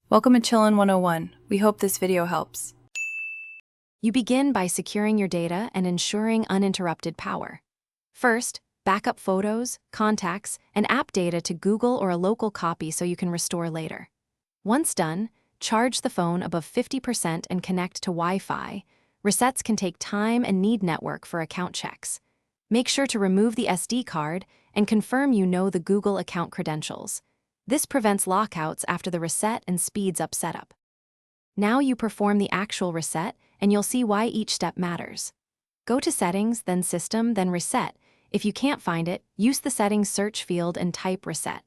Welcome to Chillin' 101. We hope this video helps. You begin by securing your data and ensuring uninterrupted power. First, backup photos, contacts, and app data to Google or a local copy so you can restore later. Once done, charge the phone above 50% and connect to Wi-Fi. Resets can take time and need network for account checks. Make sure to remove the SD card and confirm you know the Google account credentials. This prevents lockouts after the reset and speeds up setup. Now you perform the actual reset, and you'll see why each step matters. Go to Settings, then System, then Reset. If you can't find it, use the Settings search field and type Reset.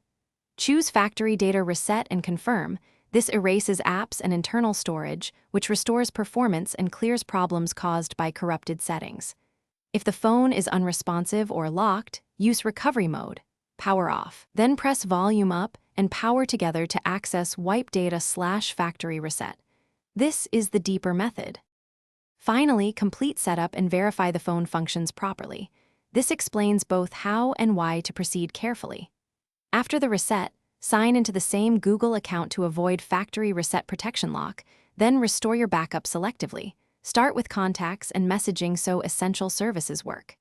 Choose Factory Data Reset and confirm. This erases apps and internal storage, which restores performance and clears problems caused by corrupted settings. If the phone is unresponsive or locked, use Recovery Mode. Power off. Then press Volume up and power together to access Wipe Data/Factory Reset. This is the deeper method. Finally, complete setup and verify the phone functions properly. This explains both how and why to proceed carefully. After the reset, sign into the same Google account to avoid factory reset protection lock, then restore your backup selectively. Start with contacts and messaging so essential services work.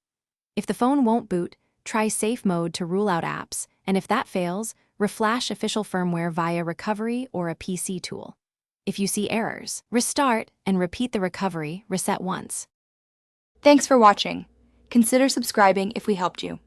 If the phone won't boot, try safe mode to rule out apps, and if that fails, reflash official firmware via recovery or a PC tool. If you see errors, restart and repeat the recovery reset once. Thanks for watching. Consider subscribing if we helped you.